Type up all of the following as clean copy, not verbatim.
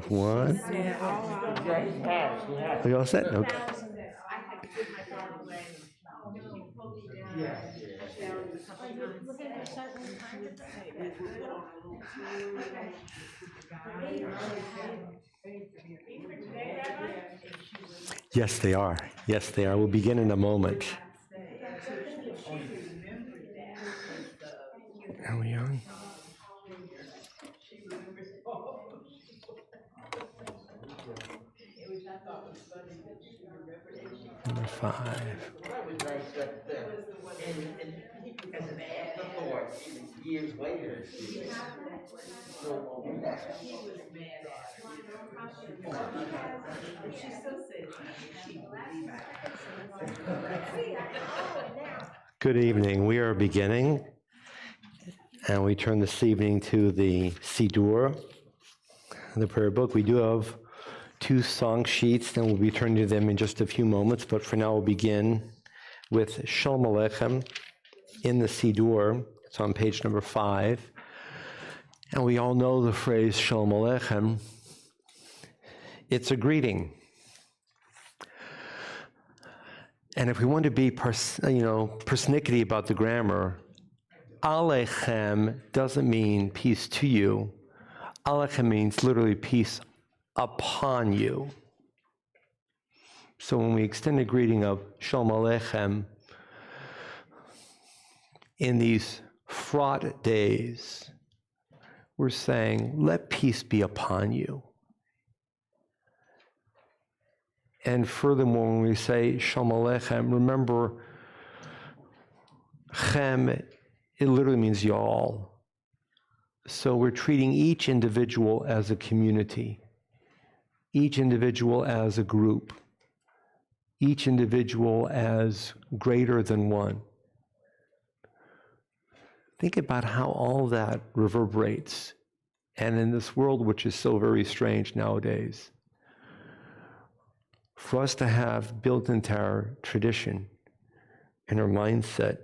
One. Are you all set? Okay. Yes, they are. Yes, they are. We'll begin in a moment. Are we on? Number 5. That was nice that and as an afterthought, even years later, she was no longer. He was mad at her. She still says she Good evening. We are beginning, and we turn this evening to the Siddur, the prayer book. We do have 2 song sheets, and we'll be turning to them in just a few moments, but for now we'll begin with Shalom Aleichem in the Siddur. It's on page number 5. And we all know the phrase Shalom Aleichem. It's a greeting. And if we want to be persnickety about the grammar, Aleichem doesn't mean peace to you. Aleichem means literally peace upon you. So when we extend a greeting of Shalom Aleichem in these fraught days, we're saying, let peace be upon you. And furthermore, when we say Shalom Aleichem, remember, Chem, it literally means y'all. So we're treating each individual as a community, each individual as a group, each individual as greater than one. Think about how all that reverberates. And in this world, which is so very strange nowadays, for us to have built into our tradition and our mindset,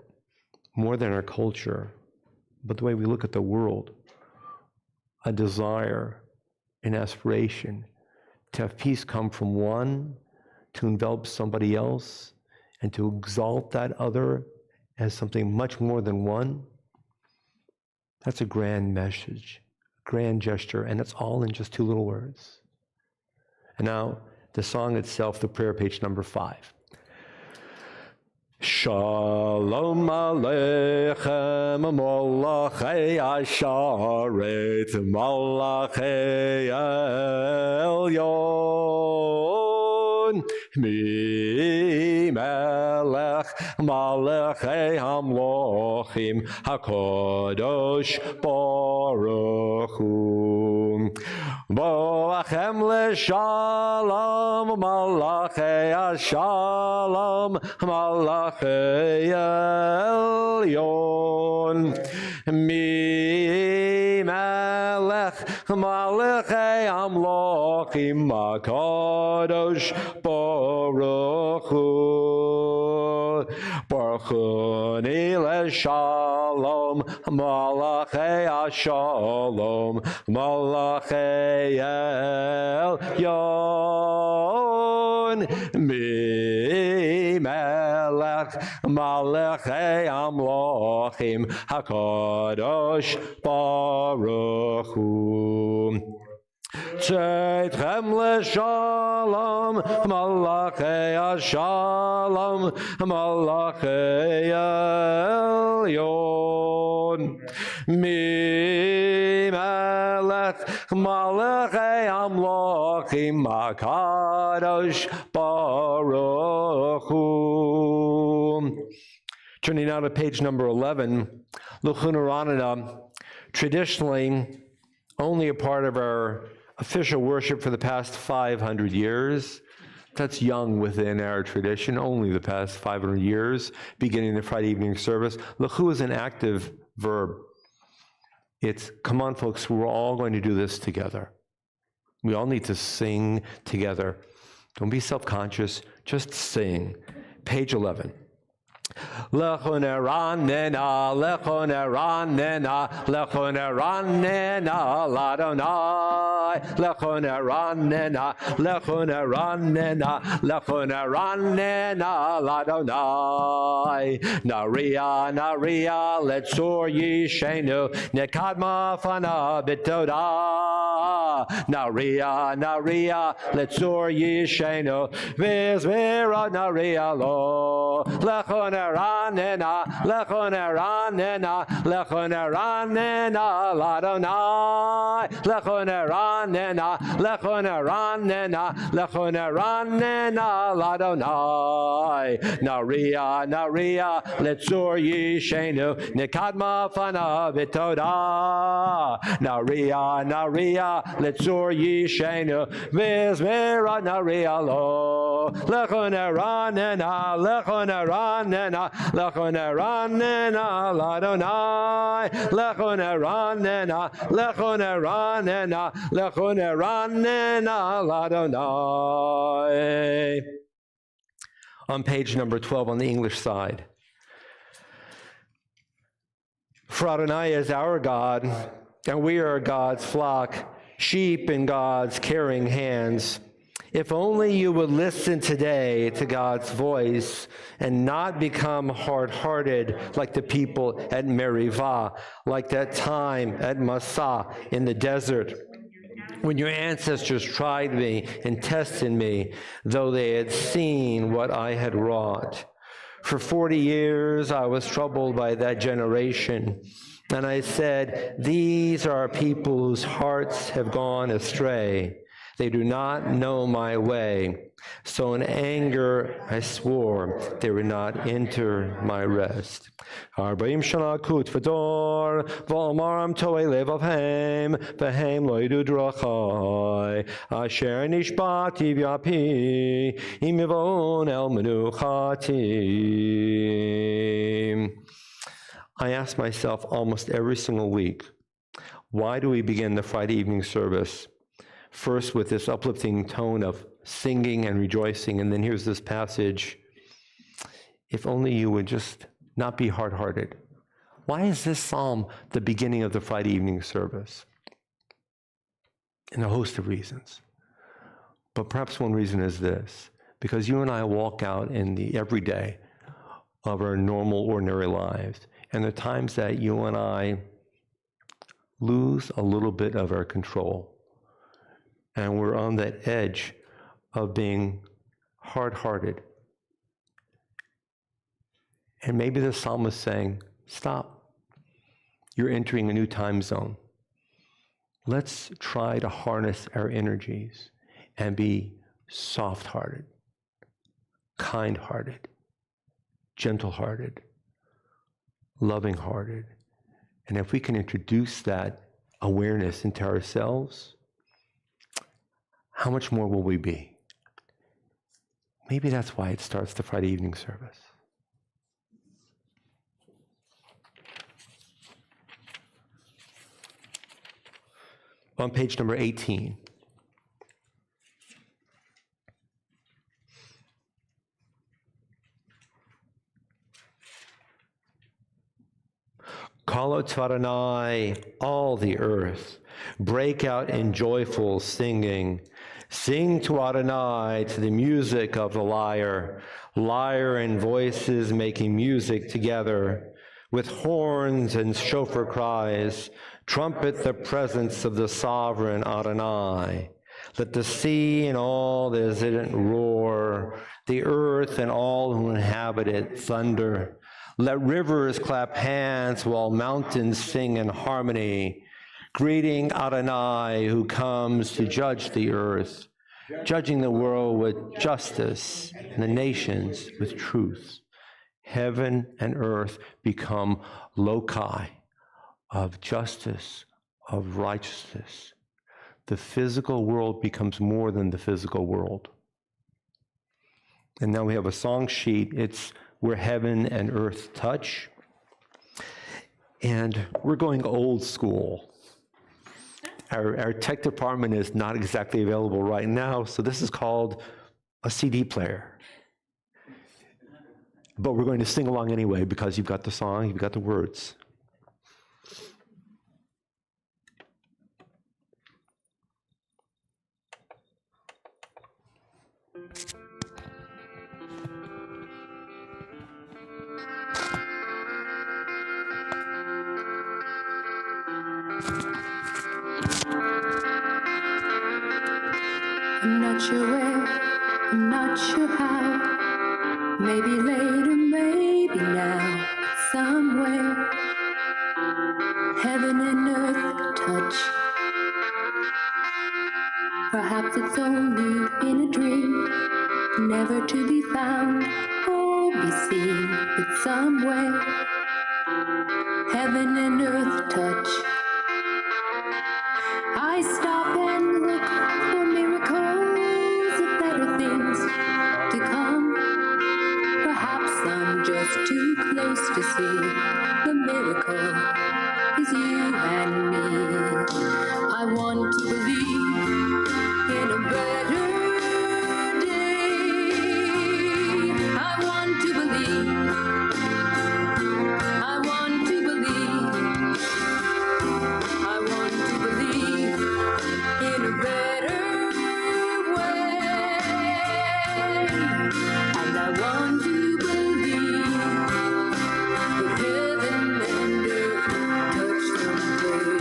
more than our culture, but the way we look at the world, a desire, an aspiration to have peace come from one, to envelop somebody else, and to exalt that other as something much more than one. That's a grand message, grand gesture, and it's all in just 2 little words. And now, the song itself, the prayer, page number 5. Shalom Aleichem, Malachei Asharet, Malachei Elyon, Mi Melech, Malachei Hamlochim, HaKadosh Baruch Hu. Boachem l'shalom, Malachei Ashalom, Malachei Elyon. Mi Melech, Malachei Amlochim, HaKadosh Baruch Hu. Baruch Hu l'shalom, Malachei Ashalom, Malachei Elyon. Mi Melech, Malachei Amlochim, HaKadosh Baruch Hu. Tzedchem l'shalom, Malachei Ashalom, Malachei Elyon. Mi Melech, Malachei Amlochim, HaKadosh Baruch Hu. Turning now to page number 11, L'chun Aranana, traditionally only a part of our official worship for the past 500 years. That's young within our tradition, only the past 500 years, beginning the Friday evening service. L'chu is an active verb. It's, come on folks, we're all going to do this together. We all need to sing together. Don't be self-conscious. Just sing. Page 11. Lechoneranena, lechoneranena, lechoneranena, ladonai. Lechoneranena, lechoneranena, lechoneranena, ladonai. Naria, naria, letzor yishenu, nekadma fana bitoda. Naria, naria, letzor yishenu, vizvira naria lo. Lechoneranena, lechoneranena, lechoneranena, ladonai. Lechoneranena, lechoneranena, lechoneranena, ladonai. Naria, naria, letzor yishenu, nekadma fana bitoda. Naria, naria, letzor yishenu, vizmira naria lo. Lechoneranena, lechoneranena, lechoneranena, ladonai. Lechoneranena, lechoneranena, lechoneranena, ladonai. On page number 12 on the English side. For Adonai is our God, and we are God's flock, sheep in God's caring hands. If only you would listen today to God's voice and not become hard-hearted like the people at Merivah, like that time at Massah in the desert, when your ancestors tried me and tested me, though they had seen what I had wrought. For 40 years I was troubled by that generation, and I said, these are people whose hearts have gone astray. They do not know my way. So in anger I swore they would not enter my rest. 40 shana kut v'dor, v'omaram to'ei levavhem, v'hem lo yidu drachai, asher nishbati v'yapi, im yivon el menuchati. I ask myself almost every single week, why do we begin the Friday evening service first with this uplifting tone of singing and rejoicing, and then here's this passage, if only you would just not be hard-hearted. Why is this psalm the beginning of the Friday evening service? And a host of reasons. But perhaps one reason is this, because you and I walk out in the everyday of our normal, ordinary lives, and there are times that you and I lose a little bit of our control. And we're on that edge of being hard-hearted. And maybe the psalmist is saying, stop. You're entering a new time zone. Let's try to harness our energies and be soft-hearted, kind-hearted, gentle-hearted, loving-hearted. And if we can introduce that awareness into ourselves, how much more will we be? Maybe that's why it starts the Friday evening service. On page number 18. Call out to Adonai, all the earth. Break out in joyful singing. Sing to Adonai to the music of the lyre. Lyre and voices making music together. With horns and shofar cries, trumpet the presence of the sovereign Adonai. Let the sea and all that is in it roar. The earth and all who inhabit it thunder. Let rivers clap hands while mountains sing in harmony. Greeting Adonai, who comes to judge the earth, judging the world with justice and the nations with truth. Heaven and earth become loci of justice, of righteousness. The physical world becomes more than the physical world. And now we have a song sheet. It's where heaven and earth touch. And we're going old school. Our tech department is not exactly available right now, so this is called a CD player. But we're going to sing along anyway because you've got the song, you've got the words. I'm not sure where, I'm not sure how. Maybe later, maybe now, somewhere. Heaven and earth touch. Perhaps it's only in a dream, never to be found or be seen. But somewhere, heaven and earth touch. I stop and look for miracles of better things to come. Perhaps I'm just too close to see the miracle is you and me. I want to believe in a better day. I want to believe. I want to believe. I want to believe in a better way. And I want to believe that heaven and earth touch someday.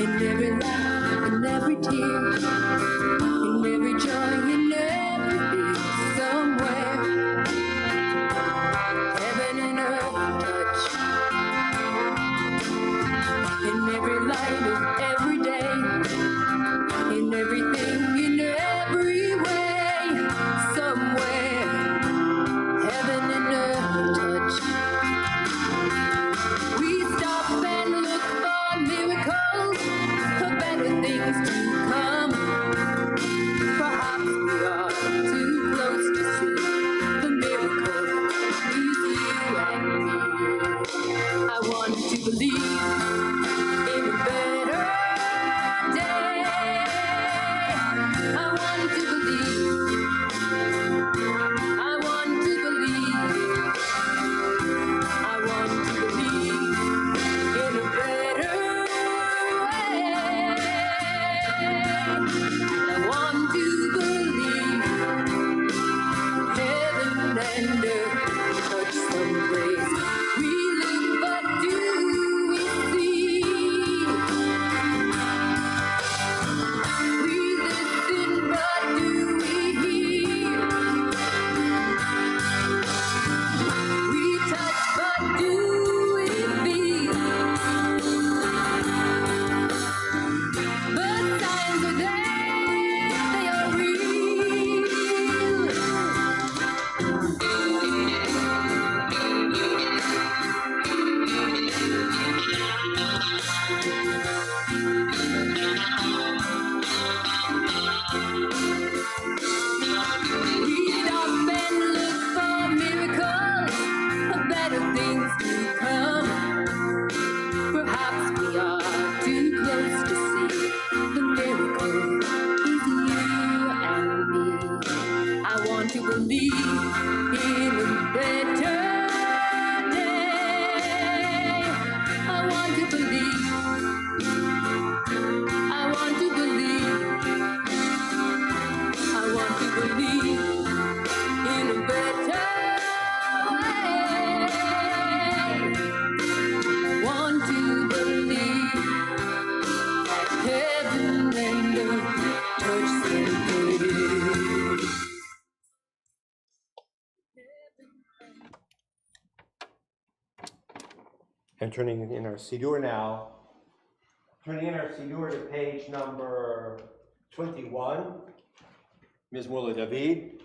In every laugh, in every tear, in every joy, in every fear, somewhere, heaven and earth touch. In every light of every day, in everything, in every way, somewhere, heaven and earth touch. We stop and look for miracles, for better things to come. Perhaps we are too close to see the miracle is you and me. I want to believe in a better day. I want to believe. I want to believe. I want to believe in a better way. I want to believe heaven and earth touch some place. We look, but do we see? We listen, but do we hear? We touch, but do we feel? The signs are there, they are real. We stop and look for miracles, for better things to come. Perhaps we are too close to see the miracle is you and me. I want to believe in a better day. I want to believe. I want to believe. I want to believe in a better way. I want to believe that heaven and earth touch someday. And turning in our Siddur now, turning in our Siddur to page number 21, Ms. Mula David.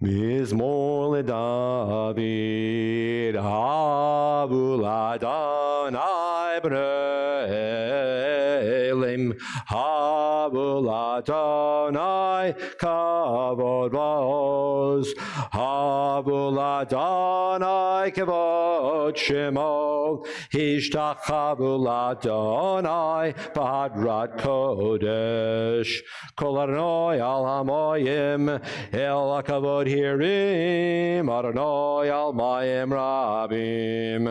Mizmor leDavid, habu l'Adonai b'ne'elim, habu l'Adonai kavod v'oz, habu l'Adonai kavod shemo, hishtachavu l'Adonai b'hadrat kodesh, kol Adonai al hamoyim, el hakavod hirim, Adonai al mayim rabim,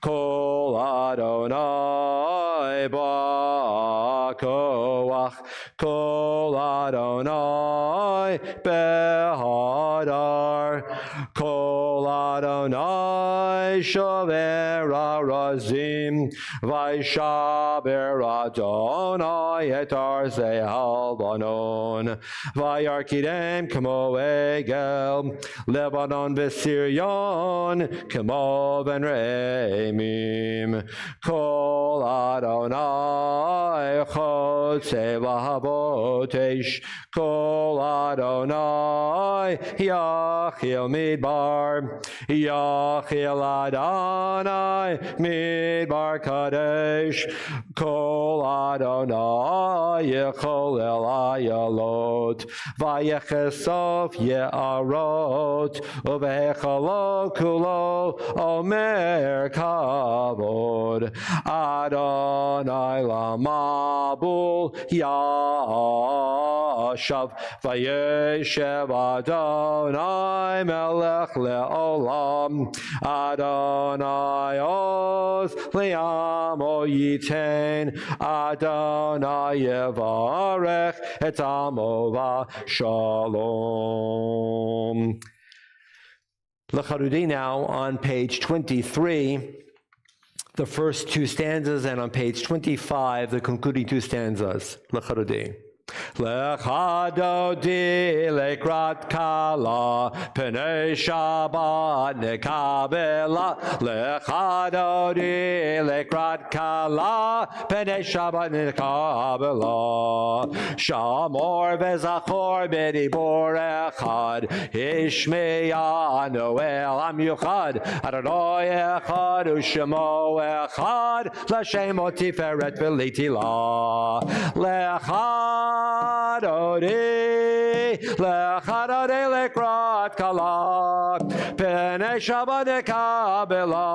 kol Adonai ba'koach, kol Adonai behadar, kol Adonai shover arazim, vayshaber Adonai et arzei halbanon, vayarkidem kamo egel, Lebanon v'Sirion kamo ben reimim, kol Adonai chotzei v'havotesh, kol Adonai yachil midbar, yachil Adonai midbar kadesh, kol Adonai yechol el ayalot, vayechesof ye'arot, uvehechalo kulo omer kavod, Adonai lamabul yashav, vayeshev Adonai melech le'olam, Adonai oz li'amo yiten, Adonai yevarech et amo v'shalom. L'charudei now on page 23, the first two stanzas, and on page 25, the concluding two stanzas. L'charudei. Lechadodi lekrat kala, penei Shabbat nekabela. Lechadodi lekrat kala, penei Shabbat nekabela. Shamor vezachor bedibor echad, Ishmeya Noel am yuchad, Adonai echad u'shemo echad, L'shem otiferet v'litila. Lechad Lechadodi lekrat kala, penei Shabbat nekabela.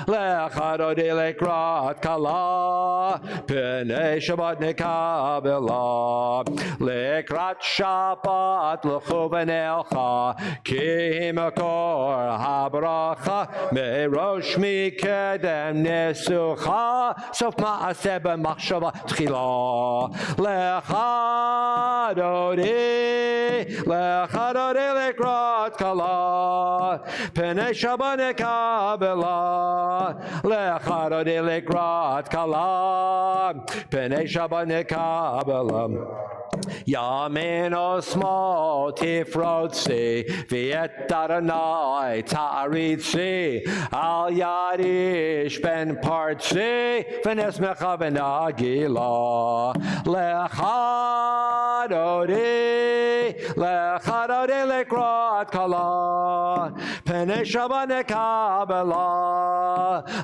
Lechadodi lekrat kala, penei Shabbat nekabela. Lekrat Shabbat l'chu v'nelcha, ki makor habracha, merosh mikedem nesucha, sof ma'aseh b'machshava tchila. Lechadodi lekrat kala, penei Shabbat nekabela. Lechadodi lekrat kala, penei Shabbat nekabela. Yamin osmo tifrotzi, v'et Adonai ta'aritzi, al yadish ben partzi, v'nesmecha v'nagila. Lechadodi lekrat kala, penei Shabbat nekabela.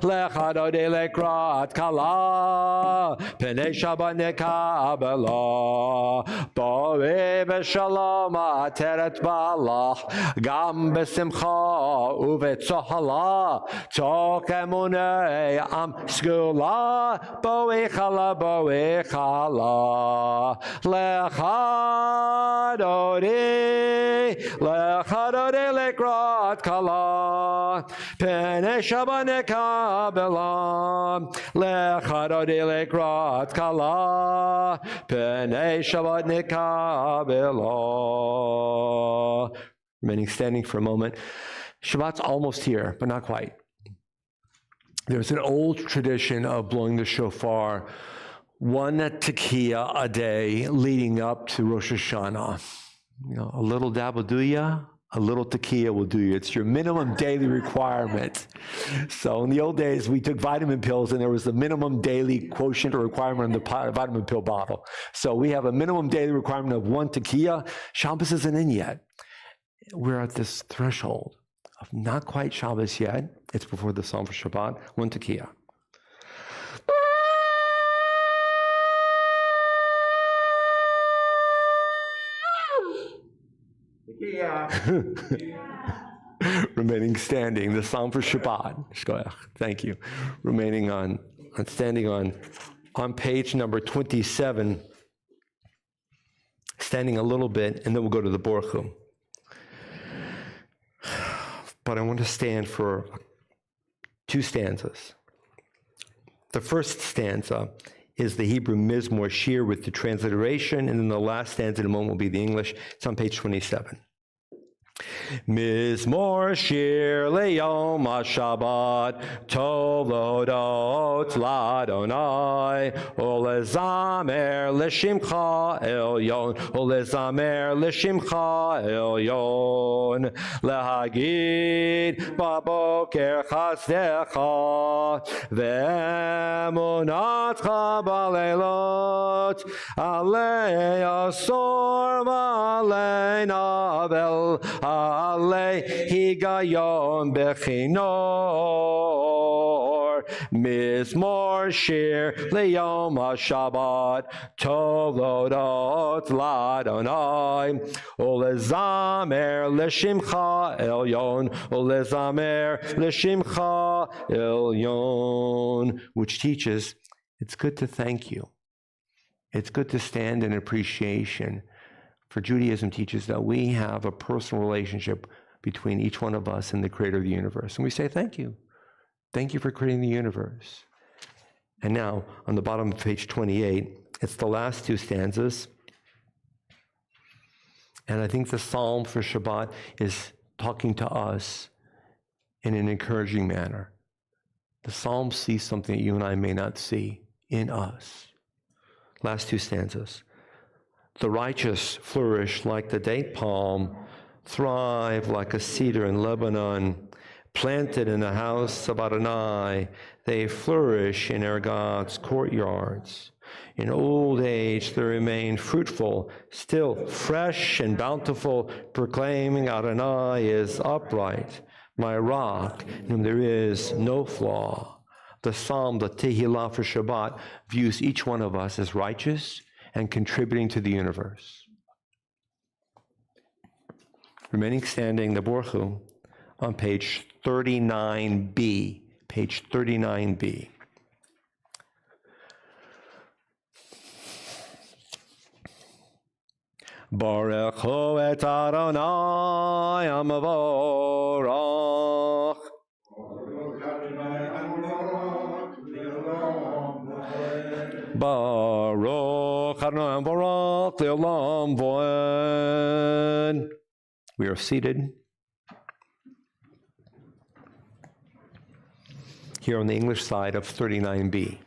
Lechadodi lekrat kala, penei Shabbat nekabela. Bo'e b'shalom ateret balach, gam b'simcha u'v'tzohala, tok emunei am skula, bo'e chala. Lechadodi lekrat kala, penei Shabbat nekabela. Lechadodi lekrat kala, penei Shabbat nekabela. Remaining standing for a moment. Shabbat's almost here, but not quite. There's an old tradition of blowing the shofar one tekiah a day leading up to Rosh Hashanah. You know, a little dab will do ya, a little tekiah will do you. It's your minimum daily requirement. So in the old days, we took vitamin pills, and there was a minimum daily quotient or requirement in the vitamin pill bottle. So we have a minimum daily requirement of one tekiah. Shabbos isn't in yet. we're at this threshold of not quite Shabbos yet. It's before the Psalm for Shabbat. One Tekiah. Remaining standing, the Psalm for Shabbat. Shkoyach. Thank you. Remaining standing on page number 27, standing a little bit, and then we'll go to the Borchu. But I want to stand for 2 stanzas. The first stanza is the Hebrew Mizmor Shir with the transliteration, and then the last stanza in a moment will be the English. It's on page 27. Mizmor Shir Leyom HaShabbat Tovodot Ladonai Olezamer Leshimcha Elyon Olezamer Leshimcha Elyon Lehagid Baboker Chasdecha Ve'emunatcha Balelot Alei Asor V'alei Navel Alei Higayon Bechinor Mizmor Shir Leyom HaShabbat Tovodot Ladonai Olezamer Leshimcha Elyon Olezamer Leshimcha Elyon, which teaches it's good to thank you. It's good to stand in appreciation. For Judaism teaches that we have a personal relationship between each one of us and the creator of the universe. And we say, thank you. Thank you for creating the universe. And now, on the bottom of page 28, it's the last 2 stanzas. And I think the Psalm for Shabbat is talking to us in an encouraging manner. The Psalm sees something that you and I may not see in us. Last 2 stanzas. The righteous flourish like the date palm, thrive like a cedar in Lebanon, planted in the house of Adonai. They flourish in our God's courtyards. In old age, they remain fruitful, still fresh and bountiful, proclaiming Adonai is upright, my rock, in whom there is no flaw. The Psalm, the Tehillah for Shabbat, views each one of us as righteous and contributing to the universe. Remaining standing, the Borchu, on page 39b. Page 39b. Baruch hu et Adonai Amavorach. Baruch Adonai Baruch Le'olam Voed. We are seated here on the English side of 39b.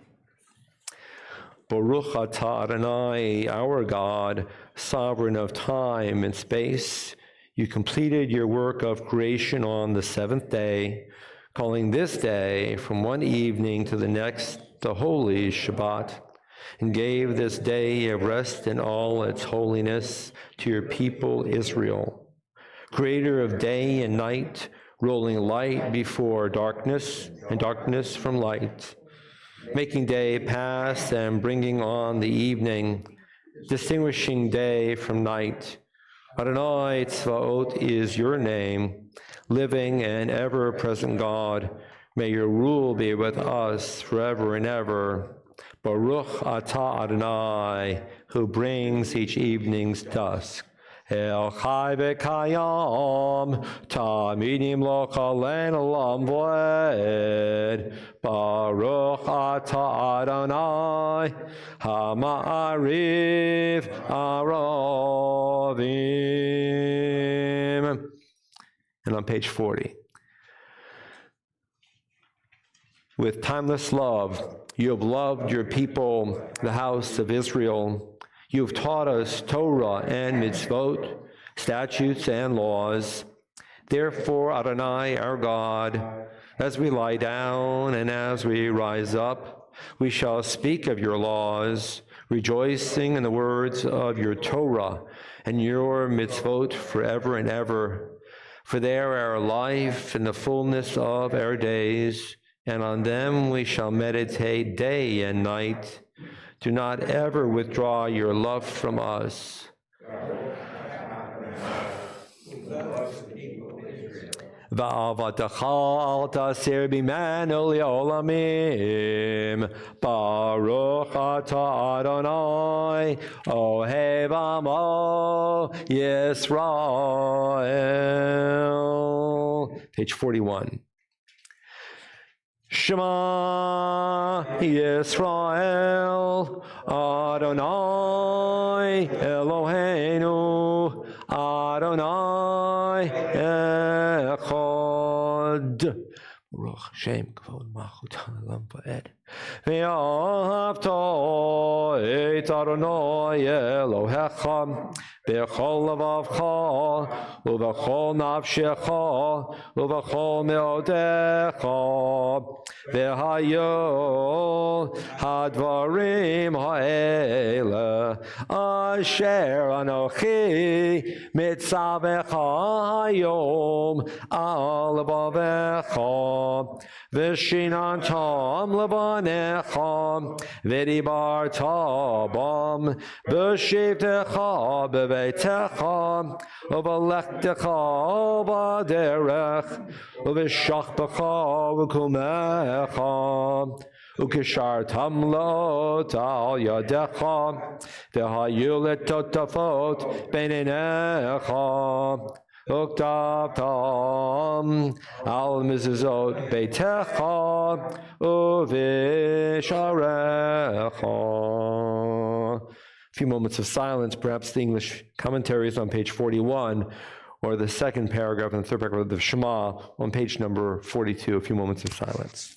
Baruch atah Adonai, our God, sovereign of time and space. You completed your work of creation on the 7th day, calling this day from one evening to the next the holy Shabbat, and gave this day of rest in all its holiness to your people Israel. Creator of day and night, rolling light before darkness and darkness from light, making day pass and bringing on the evening, distinguishing day from night. Adonai Tzvaot is your name, living and ever-present God. May your rule be with us forever and ever. Baruch atah Adonai, who brings each evening's dusk. El Chai v'Kayam, Tamidim lo Chalen Olam Voed. Baruch atah Adonai, Hama'ariv Aravim. And on page 40. With timeless love, you have loved your people, the house of Israel. You have taught us Torah and mitzvot, statutes and laws. Therefore, Adonai, our God, as we lie down and as we rise up, we shall speak of your laws, rejoicing in the words of your Torah and your mitzvot forever and ever. For they are our life and the fullness of our days, and on them we shall meditate day and night. Do not ever withdraw your love from us. Va'avatecha al tasir bimenu le'olamim. Baruch atah Adonai, ohev amo Yisrael. Page 41. Shema Yisrael, Adonai Eloheinu, Adonai Echad. Baruch Shem Kavod Malchut Haolam Va'ed. Ve'ahavta et Adonai Elohecha b'chol levavcha u'b'chol nafshecha u'b'chol me'odecha v'hayu hadvarim ha'ele asher anochi mitzavecha hayom al levavecha v'shinantam levanecha v'dibarta bam v'shivtecha b'veitecha v'lechtecha b'derech v'shachbecha v'kumecha ukishartam lot al yadecha v'hayu letotafot beinenecha Uktavtam al mizuzot beitecha uvisharecha. A few moments of silence, perhaps the English commentary is on page 41, or the second paragraph and the third paragraph of the Shema on page number 42. A few moments of silence.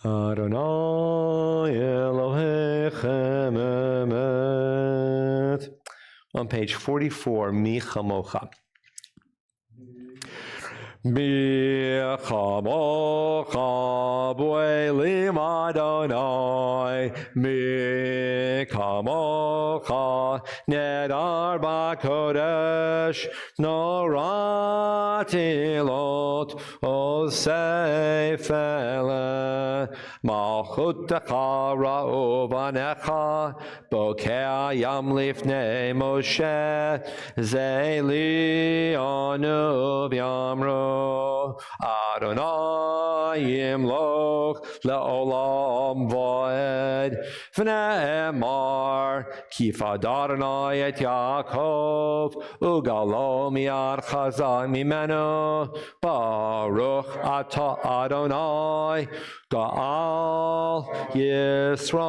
Adonai Elohechem emet. On page 44, Mi Chamocha. Mi Chamocha B'Elim Adonai, Mi Chamocha Nedar B'Kodesh, Norati Lot Osefele, Malchutecha Ra'uvanecha, Bokeh Yam Lifnei Moshe, Zeli Anu V'Yamru, Adonai Yimloch Le'olam V'ed, V'ne'emar, Kifad Adonai et Yaakov, Ugalo Miyad Chazak Mimenu, Baruch Atah Adonai, Ga'al Yisrael.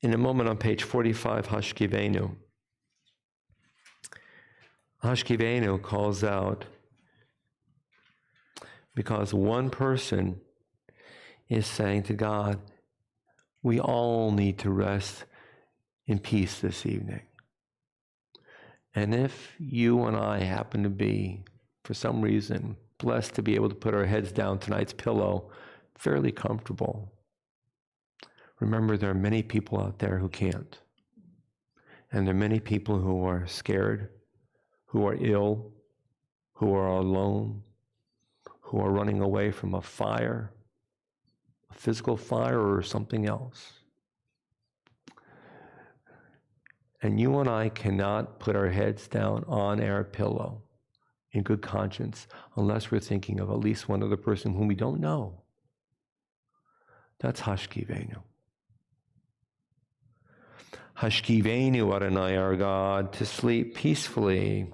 In a moment on page 45, Hashkivenu. Hashkivenu calls out because one person is saying to God, we all need to rest in peace this evening. And if you and I happen to be, for some reason, blessed to be able to put our heads down tonight's pillow fairly comfortable, remember there are many people out there who can't. And there are many people who are scared, who are ill, who are alone, who are running away from a fire, a physical fire or something else. And you and I cannot put our heads down on our pillow in good conscience unless we're thinking of at least one other person whom we don't know. That's Hashkivenu. Hashkivenu, Adonai, our God, to sleep peacefully.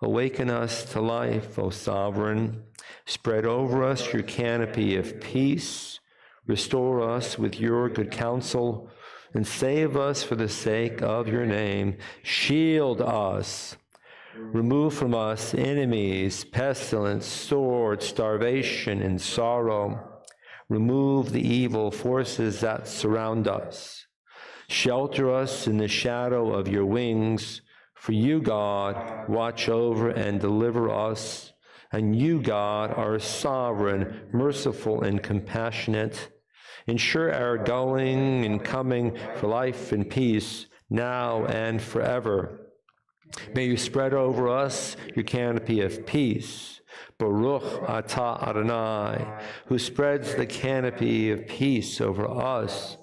Awaken us to life, O Sovereign. Spread over us your canopy of peace. Restore us with your good counsel, and save us for the sake of your name. Shield us. Remove from us enemies, pestilence, sword, starvation, and sorrow. Remove the evil forces that surround us. Shelter us in the shadow of your wings. For you, God, watch over and deliver us. And you, God, are sovereign, merciful, and compassionate. Ensure our going and coming for life and peace, now and forever. May you spread over us your canopy of peace. Baruch atah Adonai, who spreads the canopy of peace over us,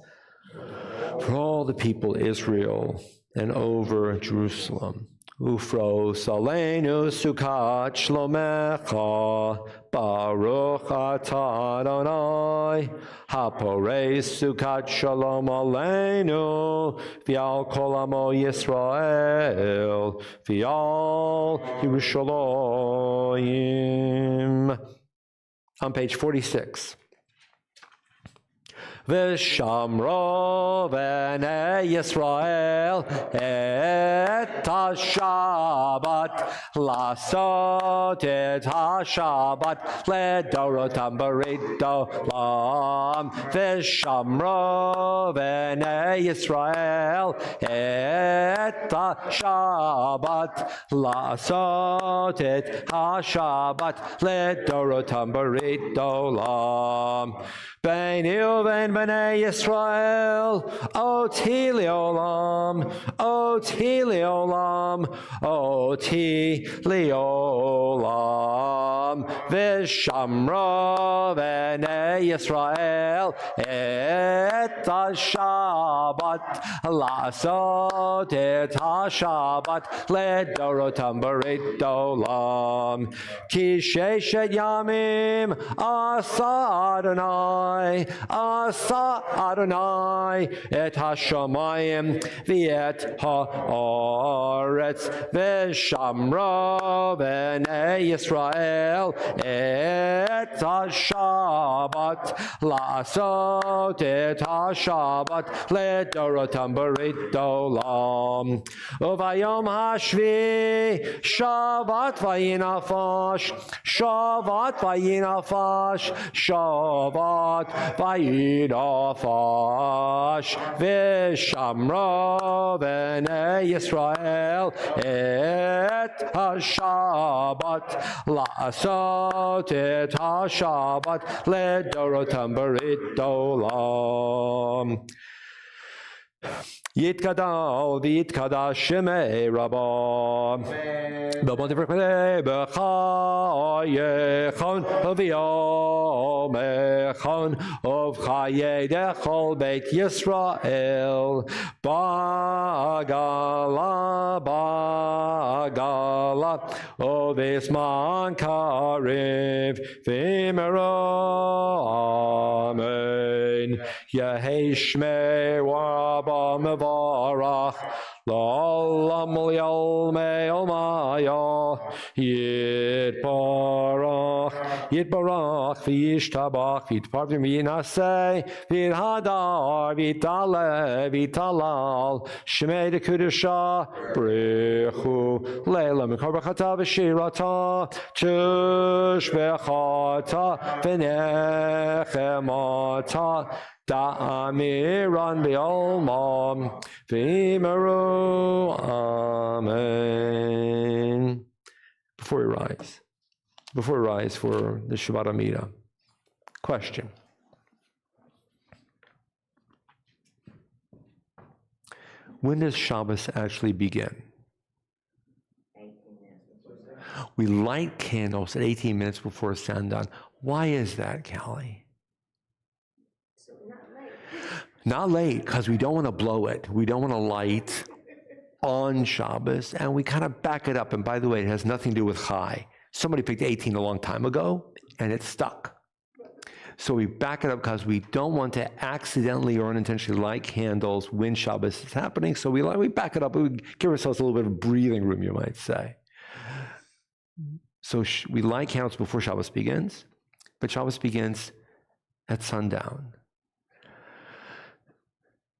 for all the people Israel, and over Jerusalem. Ufros aleinu sukat shlomecha, Baruch atah Adonai, haporei sukat shalom aleinu, v'al kol amo Yisrael, v'al Yerushalayim. On page 46. V'shamro v'nei Yisrael et ha-Shabbat, lasot et ha-Shabbat ledorotam berit olam. V'shamro v'nei Yisrael et ha-Shabbat, lasot et ha-Shabbat ledorotam berit olam. Beini uven b'nei Yisrael, oti leolam, oti leolam, oti leolam. V'shamro b'nei Yisrael et ha-Shabbat, lasot et ha-Shabbat ledorotam berit olam. Ki sheshet yamim asa Adonai, Asa Adonai et ha-shamayim v'et ha'aretz, v'shamra b'nei Yisrael et ha-Shabbat, la'asot et ha-Shabbat ledorotam berit olam. Uvayom hashvi Shabbat vayinafash, Shabbat vayinafash, Shabbat vayinafash, v'shamra b'nei Yisrael et ha-Shabbat, la'asot et ha-Shabbat ledorotam berit olam. Yitkadal v'yitkadash shemei Rabbah, b'mod v'pnei b'chayechon v'yomechon uv'chayei dechol beit Yisrael, ba'gala ba'gala uv'isman kariv v'imero amen. Yehei shmei Rabbah mevarach la'olam li'olmei olmaya, yitbarach Yitbarach v'yishtabach v'yitpartim v'yinaseh v'yidhadar v'yitale v'yitalal Shemei dekedusha brechu leila mikar b'chata v'shirata tush b'chata v'nechemata da'amiran v'yolmam v'imeru amen. Before we rise for the Shabbat Amida, question. When does Shabbos actually begin? We light candles at 18 minutes before sundown. Why is that, Callie? Not late, because we don't want to blow it. We don't want to light on Shabbos, and we kind of back it up. And by the way, it has nothing to do with Chai. Somebody picked 18 a long time ago, and it stuck. So we back it up because we don't want to accidentally or unintentionally light candles when Shabbos is happening. So we back it up. We give ourselves a little bit of breathing room, you might say. So we light candles before Shabbos begins, but Shabbos begins at sundown.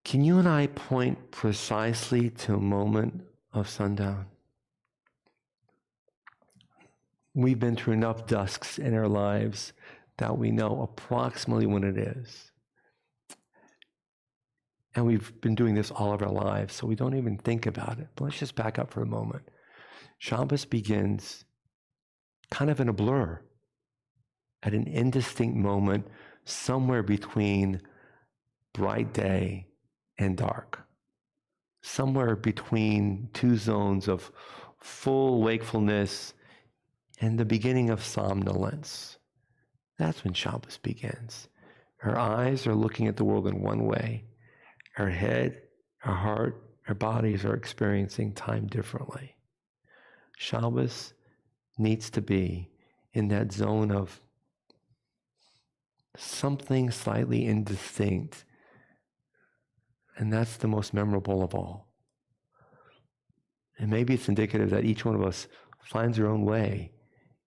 Can you and I point precisely to a moment of sundown? We've been through enough dusks in our lives that we know approximately when it is. And we've been doing this all of our lives, so we don't even think about it. But let's just back up for a moment. Shabbos begins kind of in a blur, at an indistinct moment, somewhere between bright day and dark, somewhere between two zones of full wakefulness and the beginning of somnolence. That's when Shabbos begins. Our eyes are looking at the world in one way. Our head, our heart, our bodies are experiencing time differently. Shabbos needs to be in that zone of something slightly indistinct. And that's the most memorable of all. And maybe it's indicative that each one of us finds our own way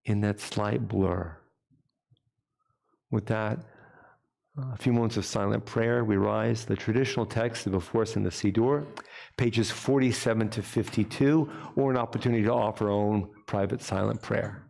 in that slight blur. With that, a few moments of silent prayer. We rise. The traditional text is before us in the Siddur, pages 47 to 52, or an opportunity to offer our own private silent prayer.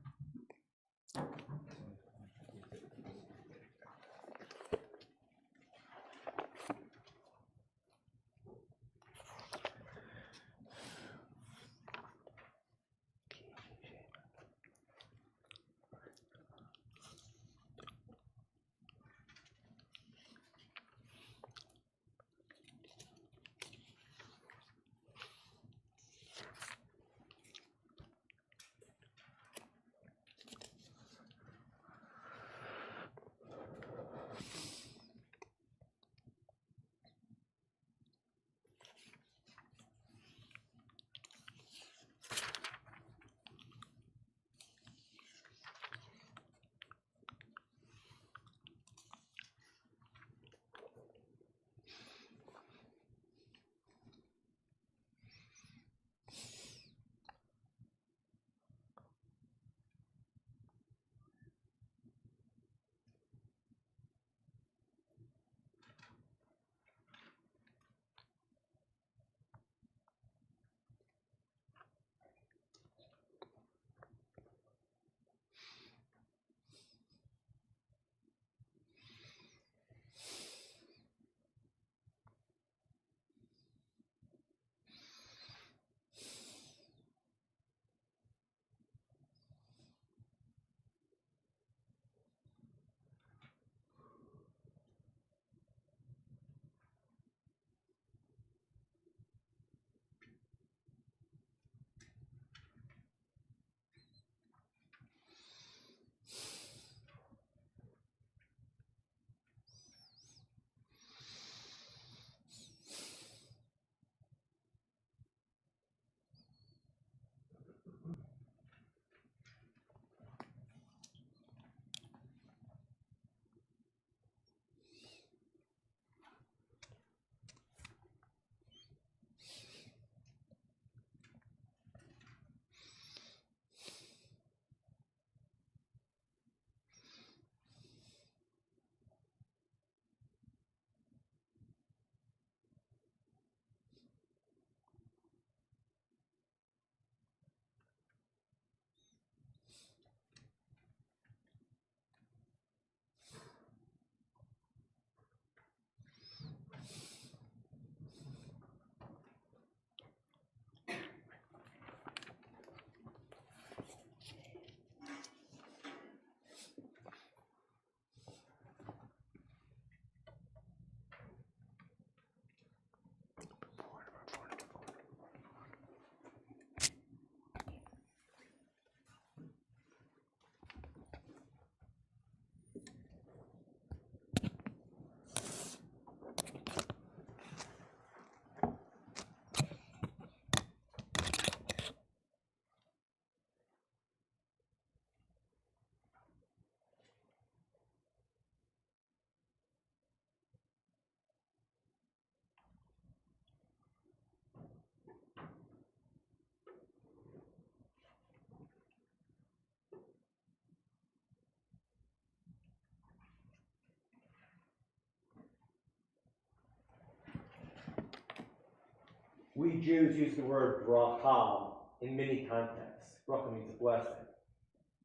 We Jews use the word bracha in many contexts. Bracha means a blessing.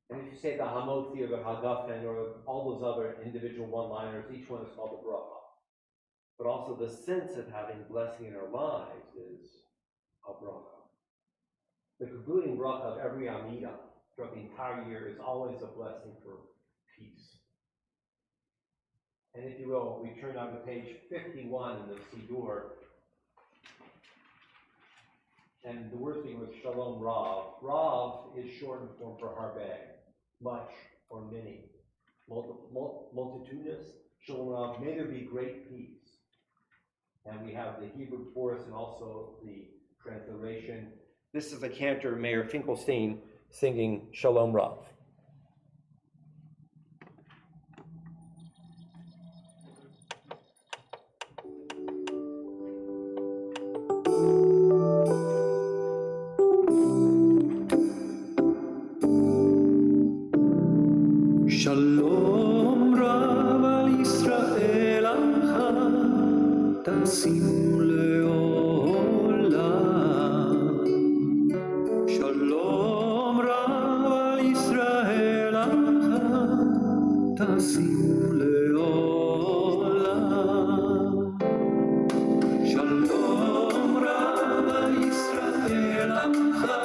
And if you say the Hamotzi or the Hagafen or all those other individual one-liners, each one is called a bracha. But also the sense of having blessing in our lives is a bracha. The concluding bracha of every Amidah throughout the entire year is always a blessing for peace. And if you will, we turn on to page 51 in the Siddur. And the word thing was Shalom Rav. Rav is shortened form for Harbeh, much or many. Multitudinous. Shalom Rav, may there be great peace. And we have the Hebrew chorus and also the transliteration. This is the cantor Mayor Finkelstein singing Shalom Rav. Shalom Rav al Yisrael Amcha Tasim le'olam. Shalom Rav al Yisrael Amcha Tasim le'olam. Shalom Rav al Yisrael Amcha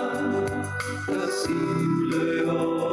Tasim le'olam.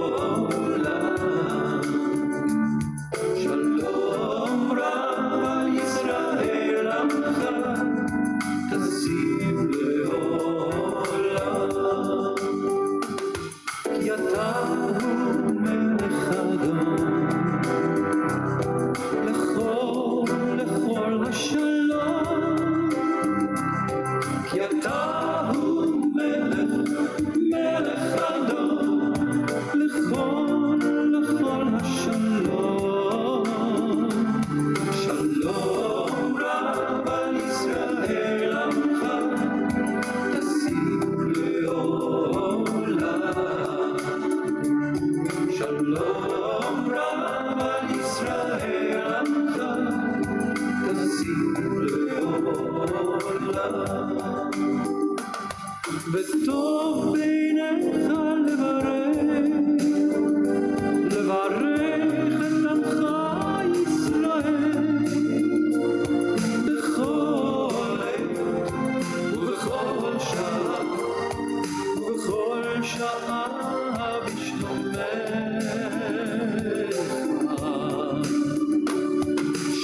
וטוב בעיניך לברך את עמך ישראל בכל עת ובכל שעה בשלומך.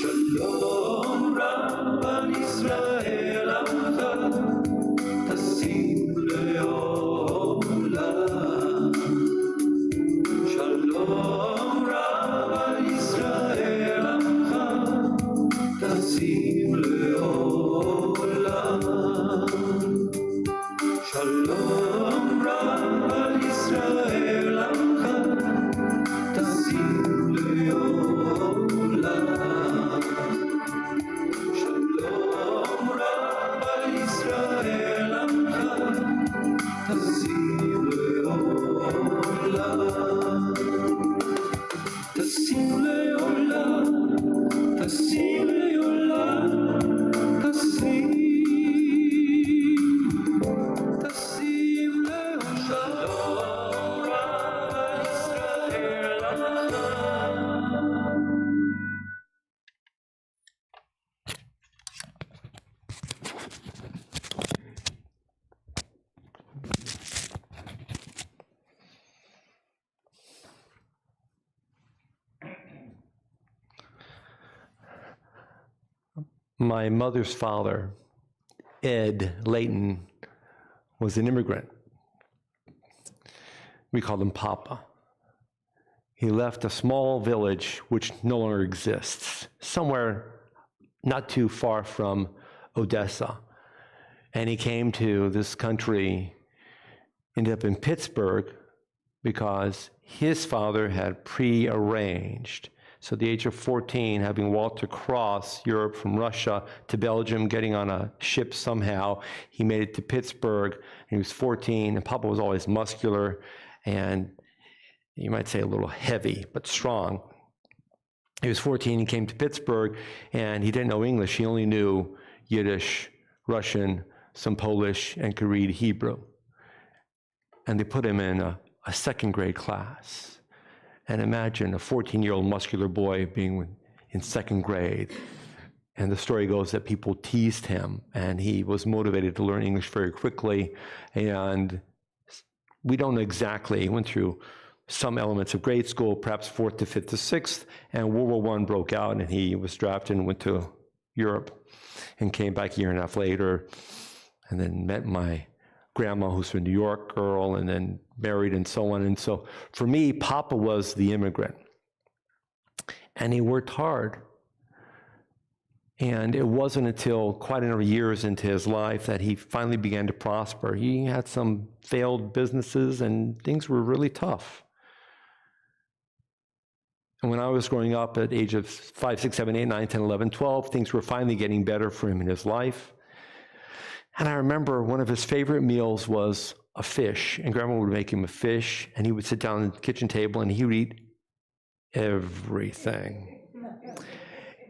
שלום רב על ישראל עמך תשים לעולם. שלום רב על ישראל עמך תשים לעולם. שלום רב על ישראל עמך תשים לעולם. שלום רב על ישראל עמך תשים לעולם. תשים לעולם, תשים לעולם, תשים לעולם. שלום רב על ישראל עמך. My mother's father, Ed Layton, was an immigrant. We called him Papa. He left a small village which no longer exists, somewhere not too far from Odessa. And he came to this country, ended up in Pittsburgh, because his father had prearranged. So at the age of 14, having walked across Europe from Russia to Belgium, getting on a ship somehow, he made it to Pittsburgh. He was 14, and Papa was always muscular and you might say a little heavy, but strong. He was 14, he came to Pittsburgh, and he didn't know English. He only knew Yiddish, Russian, some Polish, and could read Hebrew. And they put him in a second grade class. And imagine a 14-year-old muscular boy being in second grade. And the story goes that people teased him, and he was motivated to learn English very quickly. And we don't know exactly, he went through some elements of grade school, perhaps 4th to 5th to 6th, and World War I broke out, and he was drafted and went to Europe and came back a year and a half later, and then met my grandma, who's a New York girl, and then married and so on. And so for me, Papa was the immigrant, and he worked hard. And it wasn't until quite a number of years into his life that he finally began to prosper. He had some failed businesses, and things were really tough. And when I was growing up at age of 5, 6, 7, 8, 9, 10, 11, 12, things were finally getting better for him in his life. And I remember one of his favorite meals was a fish, and Grandma would make him a fish, and he would sit down at the kitchen table and he would eat everything.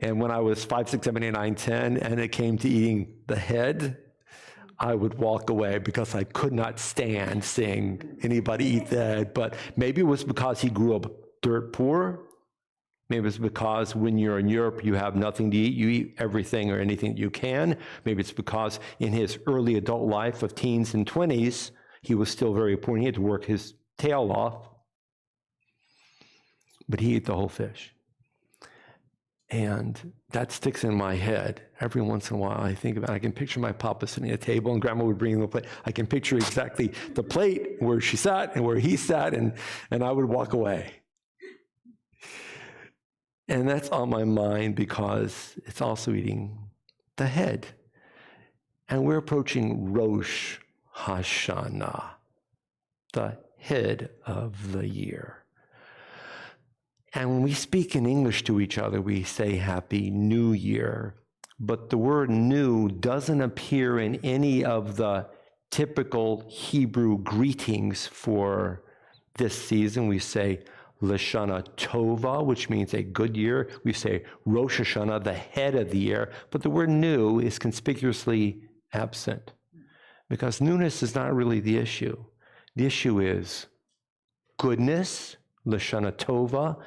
And when I was 5, 6, 7, 8, 9, 10, and it came to eating the head, I would walk away because I could not stand seeing anybody eat the head. But maybe it was because he grew up dirt poor. Maybe it's because when you're in Europe, you have nothing to eat. You eat everything or anything you can. Maybe it's because in his early adult life of teens and 20s, he was still very poor and he had to work his tail off. But he ate the whole fish. And that sticks in my head. Every once in a while I think about it. I can picture my Papa sitting at a table and Grandma would bring the plate. I can picture exactly the plate where she sat and where he sat, and I would walk away. And that's on my mind because it's also eating the head. And we're approaching Rosh Hashanah, the head of the year. And when we speak in English to each other, we say Happy New Year. But the word new doesn't appear in any of the typical Hebrew greetings for this season. We say Lashana Tova, which means a good year. We say Rosh Hashanah, the head of the year. But the word new is conspicuously absent because newness is not really the issue. The issue is goodness, Lashana Tova,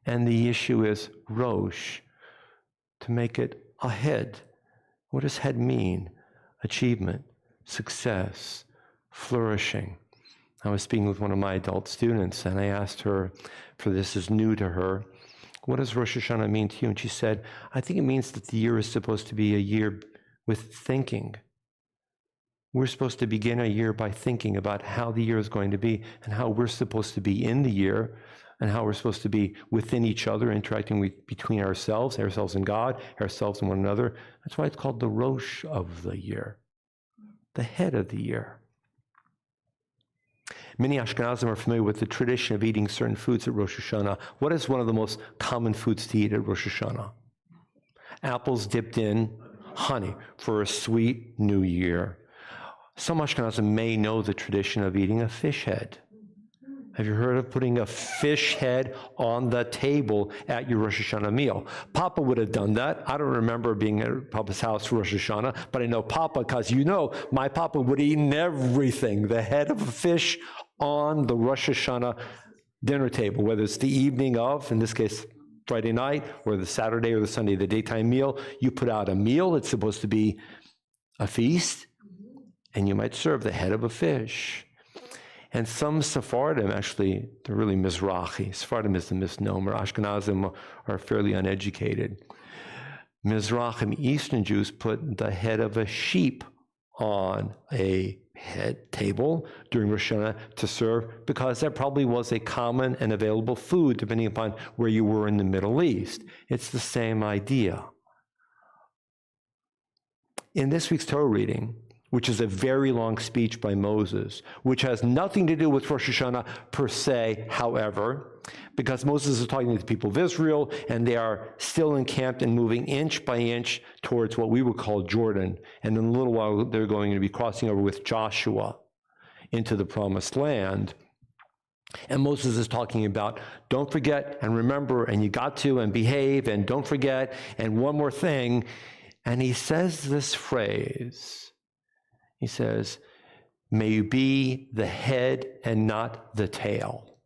and the issue is Rosh, to make it a head. What does head mean? Achievement, success, flourishing. I was speaking with one of my adult students, and I asked her, for this is new to her, what does Rosh Hashanah mean to you? And she said, I think it means that the year is supposed to be a year with thinking. We're supposed to begin a year by thinking about how the year is going to be and how we're supposed to be in the year and how we're supposed to be within each other, interacting between ourselves and God, ourselves and one another. That's why it's called the Rosh of the year, the head of the year. Many Ashkenazim are familiar with the tradition of eating certain foods at Rosh Hashanah. What is one of the most common foods to eat at Rosh Hashanah? Apples dipped in honey for a sweet new year. Some Ashkenazim may know the tradition of eating a fish head. Have you heard of putting a fish head on the table at your Rosh Hashanah meal? Papa would have done that. I don't remember being at Papa's house for Rosh Hashanah, but I know Papa, because you know my Papa would have eaten everything, the head of a fish on the Rosh Hashanah dinner table, whether it's the evening of, in this case, Friday night, or the Saturday or the Sunday, the daytime meal. You put out a meal. It's supposed to be a feast, and you might serve the head of a fish. And some Sephardim, actually, they're really Mizrahi. Sephardim is the misnomer. Ashkenazim are fairly uneducated. Mizrahim, Eastern Jews, put the head of a sheep on a head table during Rosh Hashanah to serve, because that probably was a common and available food depending upon where you were in the Middle East. It's the same idea. In this week's Torah reading, which is a very long speech by Moses, which has nothing to do with Rosh Hashanah per se, however, because Moses is talking to the people of Israel, and they are still encamped and moving inch by inch towards what we would call Jordan. And in a little while, they're going to be crossing over with Joshua into the promised land. And Moses is talking about, don't forget and remember, and you got to, and behave, and don't forget, and one more thing. And he says this phrase, He says, may you be the head and not the tail.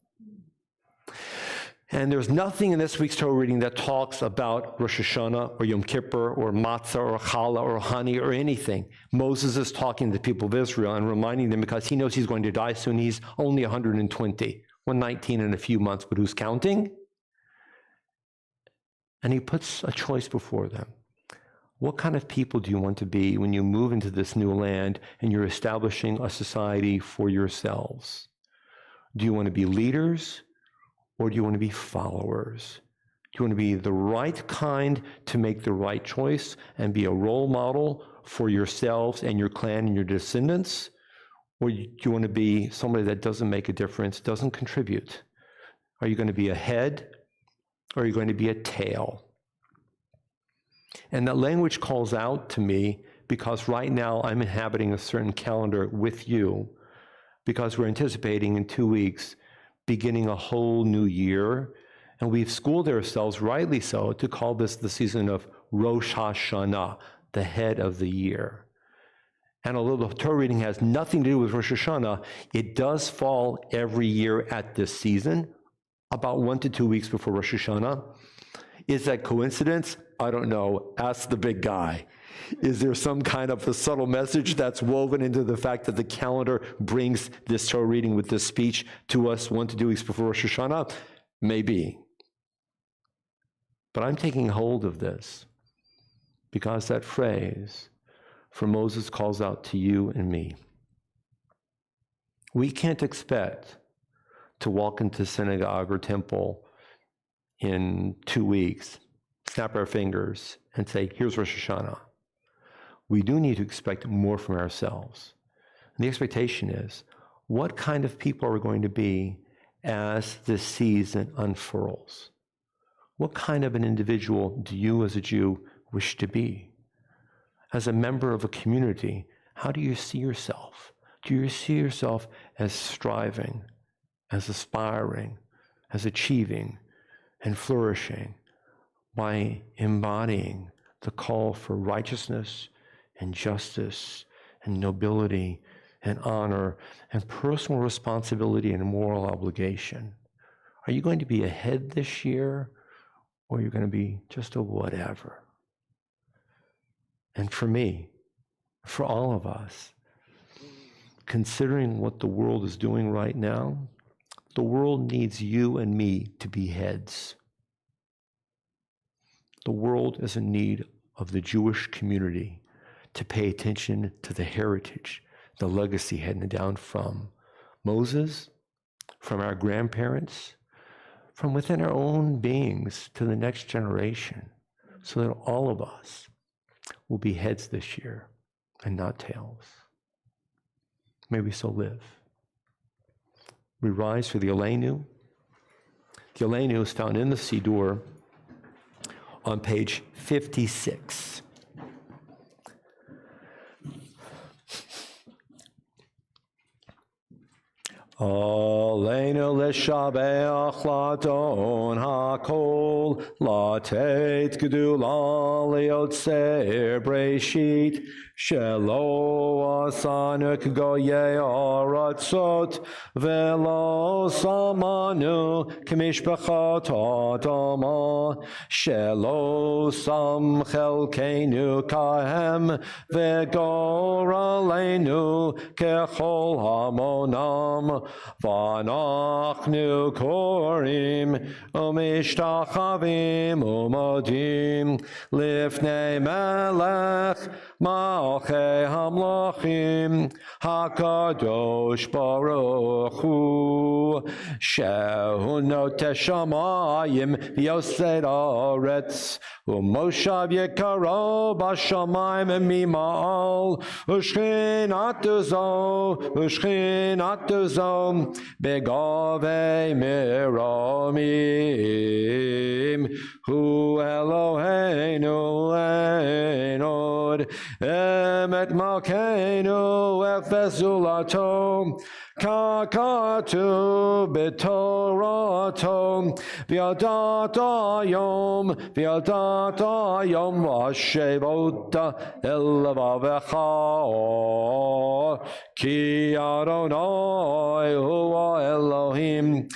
And there's nothing in this week's Torah reading that talks about Rosh Hashanah or Yom Kippur or Matzah or Challah or honey or anything. Moses is talking to the people of Israel and reminding them, because he knows he's going to die soon. He's only 120, 119 in a few months, but who's counting? And he puts a choice before them. What kind of people do you want to be when you move into this new land and you're establishing a society for yourselves? Do you want to be leaders? Or do you want to be followers? Do you want to be the right kind to make the right choice and be a role model for yourselves and your clan and your descendants? Or do you want to be somebody that doesn't make a difference, doesn't contribute? Are you going to be a head or are you going to be a tail? And that language calls out to me because right now I'm inhabiting a certain calendar with you, because we're anticipating in 2 weeks beginning a whole new year. And we've schooled ourselves, rightly so, to call this the season of Rosh Hashanah, the head of the year. And although the Torah reading has nothing to do with Rosh Hashanah, it does fall every year at this season, about 1 to 2 weeks before Rosh Hashanah. Is that coincidence? I don't know. Ask the big guy. Is there some kind of a subtle message that's woven into the fact that the calendar brings this Torah reading with this speech to us 1 to 2 weeks before Rosh Hashanah? Maybe. But I'm taking hold of this because that phrase for Moses calls out to you and me. We can't expect to walk into synagogue or temple in 2 weeks, snap our fingers, and say, here's Rosh Hashanah. We do need to expect more from ourselves. And the expectation is, what kind of people are we going to be as this season unfurls? What kind of an individual do you as a Jew wish to be? As a member of a community, how do you see yourself? Do you see yourself as striving, as aspiring, as achieving, and flourishing by embodying the call for righteousness and justice and nobility and honor and personal responsibility and moral obligation? Are you going to be ahead this year, or are you going to be just a whatever? And for me, for all of us, considering what the world is doing right now, the world needs you and me to be heads. The world is in need of the Jewish community to pay attention to the heritage, the legacy handed down from Moses, from our grandparents, from within our own beings to the next generation, so that all of us will be heads this year and not tails. May we so live. We rise for the Aleinu. The Aleinu is found in the Siddur on page 56. Aleinu l'shabeach l'adon hakol, latet gedula liotzer breshit, shelo asanu k'goyei aratzot, velo samanu k'mishpachat adama, shelo sam chelkeinu kahem, v'gor aleinu kechol hamonam, V'anachnu korim umishtachavim umodim lifnei melech malchei hamlachim hakadosh baruch hu shehu noteh shamayim v'yosed haaretz u'moshav yekaro b'shamayim mima'al u'shchinatu zo begavei miramim hu Eloheinu enod emet malkeinu efes zulato ככתוב בתורתו, וידעת היום והשבת אל לבבך, כי אדוני הוא האלוהים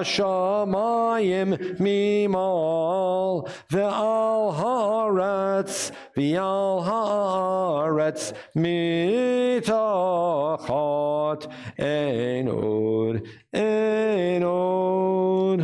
בשמיים ממעל ועל הארץ ועל הארץ מתחת, אין עוד, אין עוד.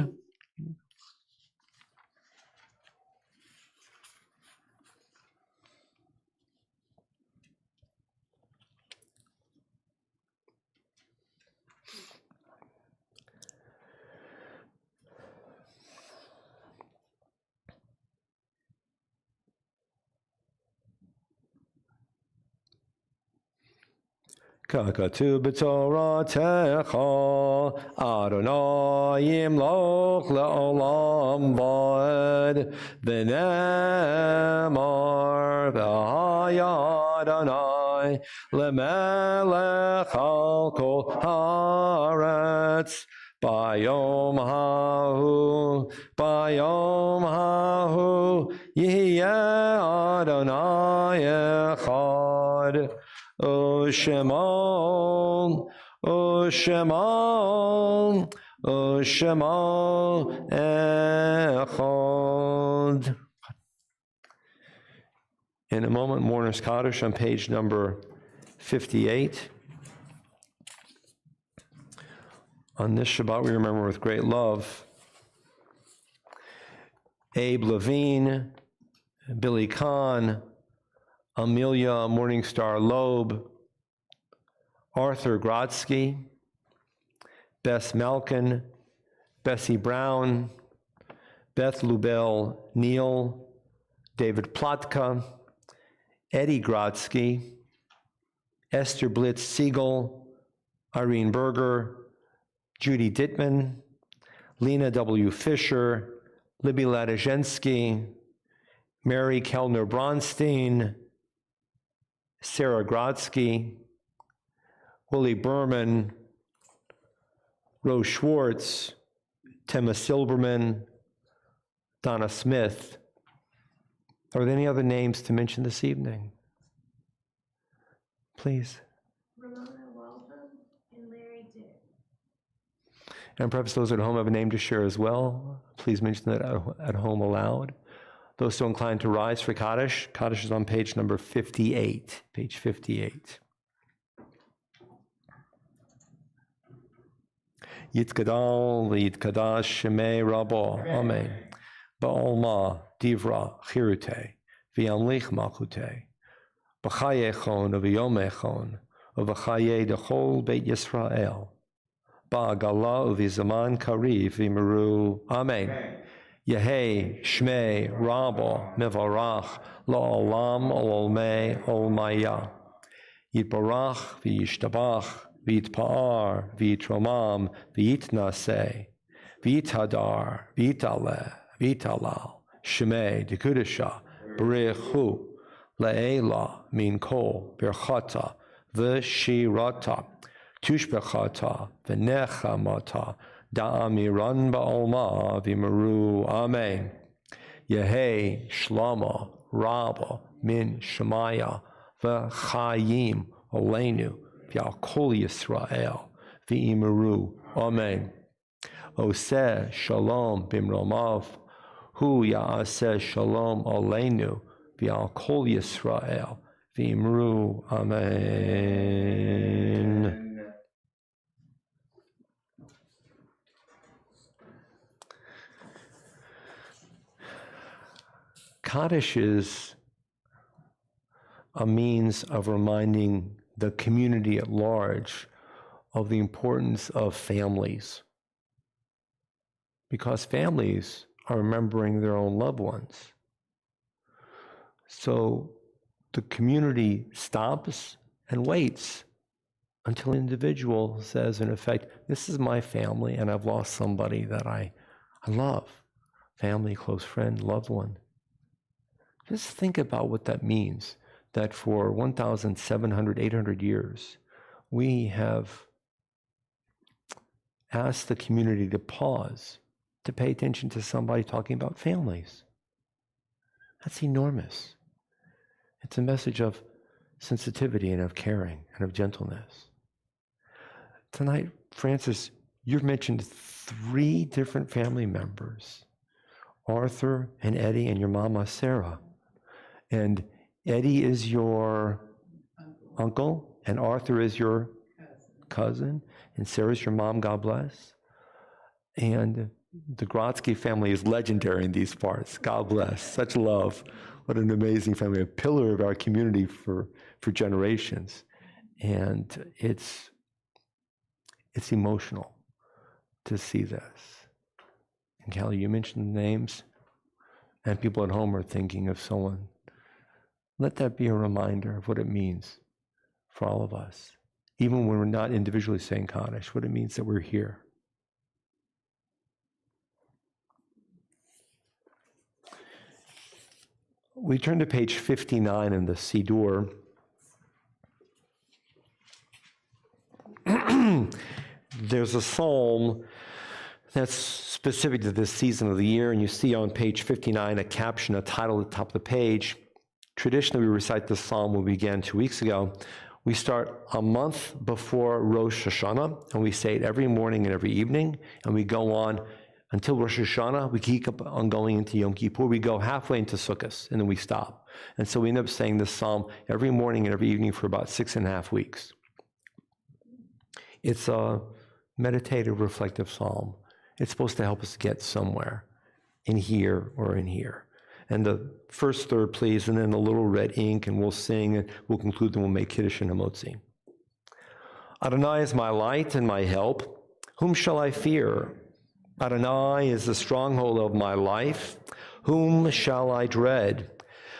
ככתוב בתורתך, אדוני ימלוך לעולם ועד, ונאמר והיה אדוני למלך על כל הארץ. ביום ההוא יהיה אדוני אחד. Shema Echad. In a moment, Mourner's Kaddish on page number 58. On this Shabbat, we remember with great love Abe Levine, Billy Kahn, Amelia Morningstar Loeb, Arthur Grodsky, Bess Malkin, Bessie Brown, Beth Lubell Neal, David Plotka, Eddie Grodsky, Esther Blitz Siegel, Irene Berger, Judy Dittman, Lena W. Fisher, Libby Ladizhensky, Mary Kellner Bronstein, Sarah Grodsky, Willie Berman, Rose Schwartz, Tema Silberman, Donna Smith. Are there any other names to mention this evening? Please. Ramona Waltham and Larry Dick. And perhaps those at home have a name to share as well. Please mention that at home aloud. Those so inclined to rise for Kaddish. Kaddish is on page number 58. Page 58. Yitkadal v'yitkadash shemei rabo. Amen. Ba'olma divra chirute v'yamlich malchute. B'chayechon v'yomechon v'chaye dechol beit Yisrael. Ba'agala v'zaman kariv v'meru. Amen. Yehei shmei rabo mevarach la'olam ololmei olmaya. Yitbarach v'yishtabach v'yitpa'ar v'yitromam v'yitnaseh v'yithadar v'yitale v'yitalal shmei dekudesha b'rechu le'ela min kol berchata v'shirata tushbechata v'nechamata da'amiran ba'olma v'meru. Amen. Yehei shlama rabba min shemaya v'chayim olenu v'al kol Yisrael v'imeru. Amen. Oseh shalom bimromav hu ya'aseh shalom olenu v'al kol Yisrael v'imeru. Amen. Kaddish is a means of reminding the community at large of the importance of families, because families are remembering their own loved ones. So the community stops and waits until an individual says, in effect, this is my family and I've lost somebody that I love. Family, close friend, loved one. Just think about what that means, that for 1,700, 800 years, we have ask the community to pause, to pay attention to somebody talking about families. That's enormous. It's a message of sensitivity and of caring and of gentleness. Tonight, Francis, you've mentioned 3 different family members, Arthur and Eddie and your mama, Sarah. And Eddie is your uncle, and Arthur is your cousin, and Sarah's your mom, God bless. And the Grotsky family is legendary in these parts. God bless. Such love. What an amazing family, a pillar of our community for generations. And it's emotional to see this. And Callie, you mentioned the names, and people at home are thinking of someone. Let that be a reminder of what it means for all of us, even when we're not individually saying Kaddish, what it means that we're here. We turn to page 59 in the Siddur. There's a psalm that's specific to this season of the year, and you see on page 59 a caption, a title at the top of the page. Traditionally, we recite this psalm when we began 2 weeks ago. We start a month before Rosh Hashanah, and we say it every morning and every evening, and we go on until Rosh Hashanah. We keep on going into Yom Kippur. We go halfway into Sukkot, and then we stop. And so we end up saying this psalm every morning and every evening for about 6.5 weeks. It's a meditative, reflective psalm. It's supposed to help us get somewhere, in here or in here. And the first third, please, and then a little red ink, and we'll sing, and we'll conclude, and we'll make Kiddush and Hamotzi. Adonai is my light and my help. Whom shall I fear? Adonai is the stronghold of my life. Whom shall I dread?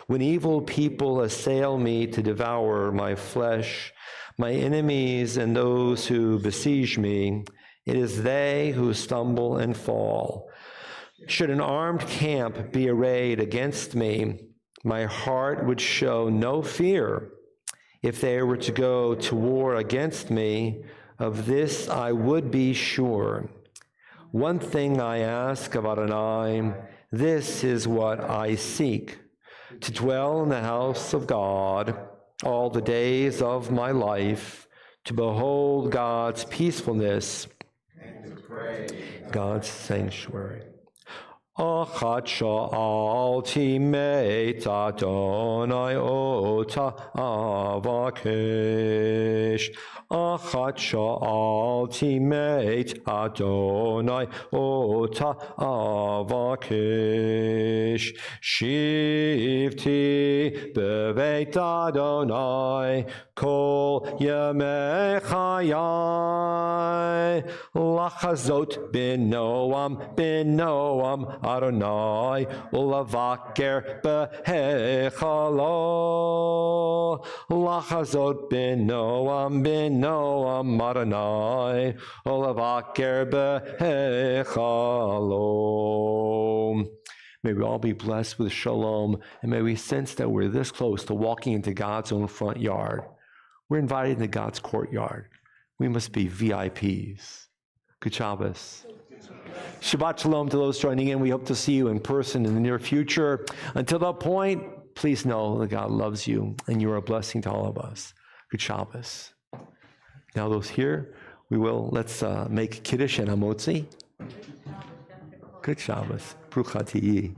When evil people assail me to devour my flesh, my enemies and those who besiege me, it is they who stumble and fall. Should an armed camp be arrayed against me, my heart would show no fear. If they were to go to war against me, of this I would be sure. One thing I ask of Adonai, this is what I seek, to dwell in the house of God all the days of my life, to behold God's peacefulness, and to pray God's sanctuary. Achat sha'alti meit Adonai ota avakesh. Achat sha'alti meit Adonai ota avakesh. Shivti beveit Adonai kol yemei chayai. Lachazot bin Noam Adonai ulavaker behechalo. Lachazot bin Noam Adonai ulavaker behechalo. May we all be blessed with shalom, and may we sense that we're this close to walking into God's own front yard. We're invited into God's courtyard. We must be VIPs. Good Shabbos. Shabbat shalom to those joining in. We hope to see you in person in the near future. Until that point, please know that God loves you, and you are a blessing to all of us. Good Shabbos. Now those here, let's make Kiddush and Hamotzi. Good Shabbos. Bruch Hatiyi.